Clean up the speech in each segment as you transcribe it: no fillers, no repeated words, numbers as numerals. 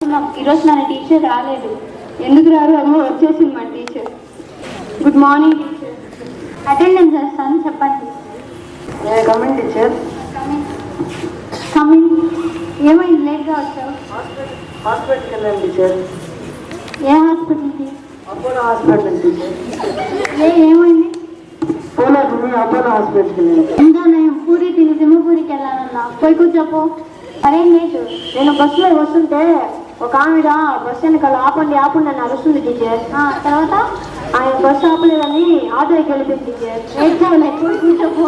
ఈరోజు మన టీచర్ రాలేదు. ఎందుకు రారు? అమ్మో వచ్చేసింది మన teacher. Good morning teacher. Attendance చేస్తాను, చెప్పండి. Coming teacher. కమింగ్. ఏమైంది లేట్గా వచ్చావు? హాస్పిటల్కి వెళ్ళాను టీచర్. ఏ హాస్పిటల్కి? Apollo hospital teacher. ఏమైంది? పోలే అపోలో హాస్పిటల్కి వెళ్ళాను. ఇంకా నేను పూరి తిని సింహపూరికి వెళ్ళాలన్నా. పోయి కూర్చోపో. అరే లేదు, నేను బస్సులో వస్తుంటే ఒక ఆవిడ బస్సు వెనకాల ఆపండి ఆపండి అని అరుస్తుంది టీచర్. తర్వాత ఆయన బస్సు ఆపలేదని ఆటోకి వెళ్ళిపోయింది టీచర్. ఏడ్చావులే, పోయి కూర్చోపో.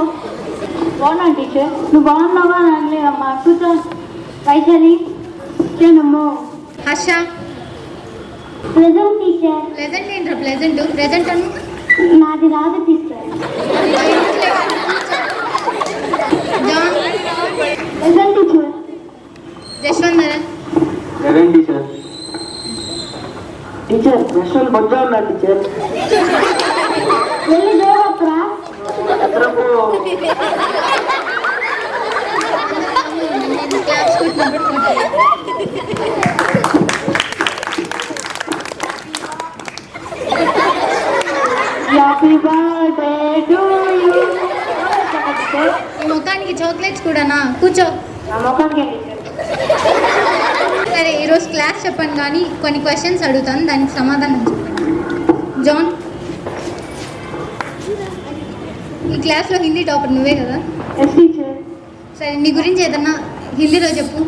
బాగున్నాను టీచర్. నువ్వు బాగున్నావా అని అనలేదమ్మా. కూర్చో. వైశాలి నమ్మో. హర్ష. Present teacher. ప్రెజెంట్ ఏంట్రా? ప్రెజెంట్ అను. నాది రాదు teacher. John. Present teacher. Jaswanth. Jagan teacher. Teacher ప్రశ్నలు బొజ్జా ఉన్నా టీచర్. వెళ్ళి దేవత్రా. ఎక్కడకు హ్యాపీ బర్త్డే టు యూ. ఈ ముఖానికి చాక్లెట్స్ కూడానా? కూర్చో. నా ముఖానికి టీచర్. సరే, ఈరోజు క్లాస్ చెప్పండి కానీ కొన్ని క్వశ్చన్స్ అడుగుతాను, దానికి సమాధానం చెప్పండి. జాన్, ఈ క్లాస్లో హిందీ టాపర్ నువ్వే కదా? Yes teacher. సరే, నీ గురించి ఏదన్నా హిందీలో చెప్పు.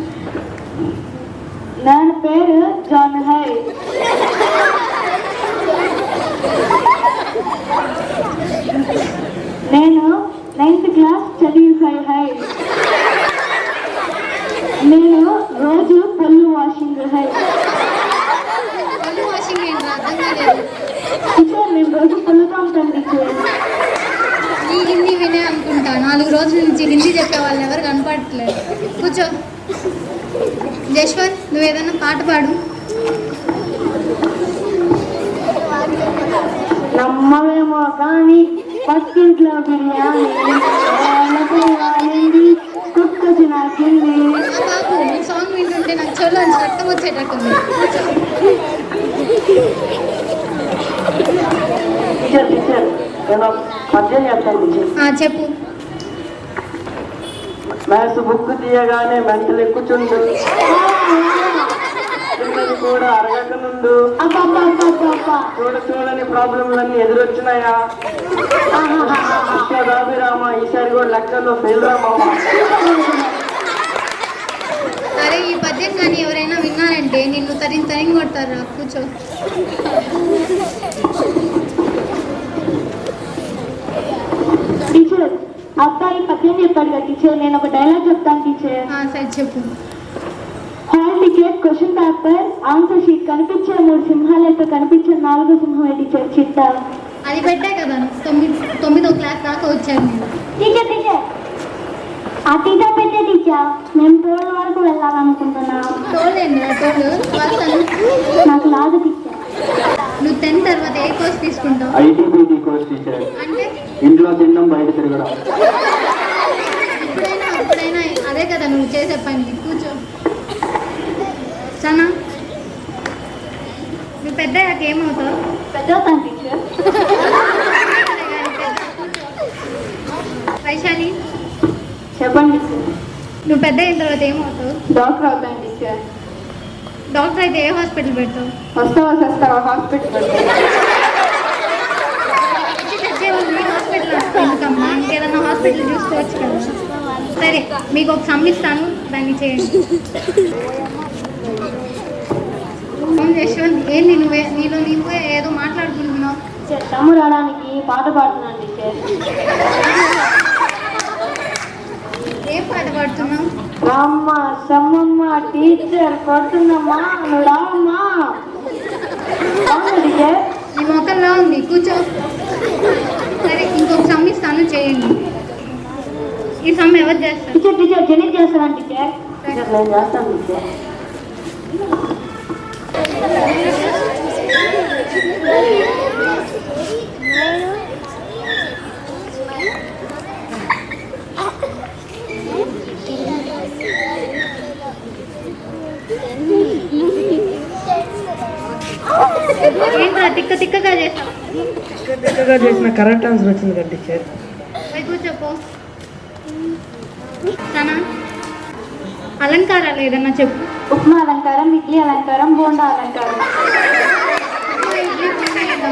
నా పేరు జాన్ హై. నేను 9th క్లాస్ చదివి హై. నేను రోజు పళ్ళు వాషింగ్ హై. పళ్ళు వాషింగ్ ఏంట్రా? అర్థం కాలేదు. టీచర్ నేను రోజు పళ్ళుతో ఉంటాను టీచర్. నీ హిందీ వినే అనుకుంటా. 4 రోజుల నుంచి హిందీ చెప్పే వాళ్ళు ఎవరు కనపడట్లేదు. కూర్చో. జశ్వంత్, నువ్వు ఏదైనా పాట పాడు. నమ్మవేమో కానీ పక్కింట్లో బిర్యానీ కుక్కసి నాకింది. బాబు, నీ సాంగ్ వింటుంటే నాకు చెవులో రక్తం వచ్చేటట్టుంది. టీచర్ టీచర్ నేను పద్యం చెప్తాను టీచర్. చెప్పు. మ్యాథ్స్ బుక్ తీయగానే మెంటలు ఎక్కుచుండు, చిన్నది కూడా అరగకనుండు, చూడని ప్రాబ్లంలన్నీ ఎదురొచ్చినాయా, రామ ఈసారి కూడా లెక్కల్లో ఫెయిల్ రామా. సరే, ఈ పద్యం కానీ ఎవరైనా విన్నారంటే నిన్ను తరిం కొడతారా? కూర్చో. టీచర్ అబ్బాయి పద్యం చెప్పాడు కదా టీచర్, నేను ఒక డైలాగ్ చెప్తాను టీచర్. సరే చెప్పు. Hall ticket, question paper, answer sheet. కనిపించే 3 సింహాలతో కనిపించే 4వ సింహమే టీచర్ చిట్టా. అది పెట్టా కదా, 9వ క్లాస్ దాకా వచ్చాను నేను. టీచర్ టీచర్ ఆ టీచర్ పెట్టే టీచర్, మేము 12 వరకు వెళ్ళాలనుకుంటున్నా. తోలేండి తోలు వస్తాను. నాకు రాదు టీచర్. నువ్వు 10th తర్వాత ఏ కోర్స్ తీసుకుంటావు? ఐటీబీటీ కోర్స్ టీచర్. అంటే ఇంట్లో తినడం బయట తిరగడం. అప్పుడైనా అదే కదా నువ్వు చేసే పని. కూర్చో. సనా, నువ్వు పెద్దయ్యాక ఏమవుతావు? పెద్ద అవుతాను టీచర్. వైశాలి, చెప్పండి. నువ్వు పెద్ద అయిన తర్వాత ఏమవుతావు? డాక్టర్ అవుతాను టీచర్. డాక్టర్ అయితే ఏ హాస్పిటల్ పెడతావు? వస్తావా హాస్పిటల్. హాస్పిటల్ ఎందుకమ్మా? ఇంకేదన్నా హాస్పిటల్ చూసుకోవచ్చు కదా. సరే, మీకు ఒక సమ్ ఇస్తాను, దాన్ని చేయండి. యశ్వంత్, ఏంది నువ్వే ఏదో మాట్లాడుకుంటున్నావు? సమ్ము రావడానికి పాట పాడుతున్నాను టీచర్. ఏం పాట పాడుతున్నావు? రామ్మ సమ్మమ్మ టీచర్ కొడుతుందమ్మా, నువ్వు రావమ్మా. అవును టీచర్. నీ మొక్కల్లో ఉంది, కూర్చో. సరే, ఇంకొక సమ్ ఇస్తాను, చేయండి. ఈ సమ్ ఎవరు చేస్తారు? టీచర్ జెనిట్ చేస్తాను టీచర్. నేను చేస్తాను టీచర్. ఏంట్రా తిక్క తిక్కగా చేసావు? చక్కగా చేసిన కరెక్ట్ ఆన్సర్ వచ్చింది కదా టీచర్. పోయి కూర్చోపో. సనా అలంకారాలు ఏదన్నా చెప్పు. ఉప్మా అలంకారం, ఇడ్లీ అలంకారం, బోండా అలంకారం.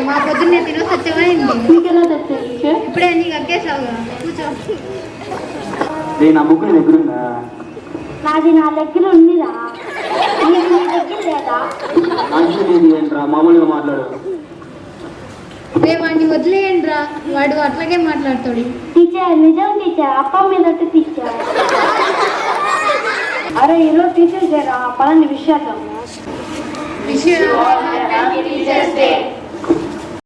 మా పొద్దున్నే తినో సత్యమైంది. మీకెలా తెచ్చు టీచర్? ఇప్పుడే నీకు అగ్గేసావుగా, కూర్చో. నా బుక్ నీ దగ్గర ఉందా? నాది నా దగ్గర ఉందిరా, నీకు నీ దగ్గర లేదా? మంచిది ఏంట్రా, మామూలుగా మాట్లాడు. వాడిని వదిలేయండిరా, వాడు అట్లాగే మాట్లాడతాడు. టీచర్ నిజం టీచర్, అప్ప మీద టీచర్. అరే ఈరోజు టీచర్ చేయరా, పలాని విషయాలు. విషయం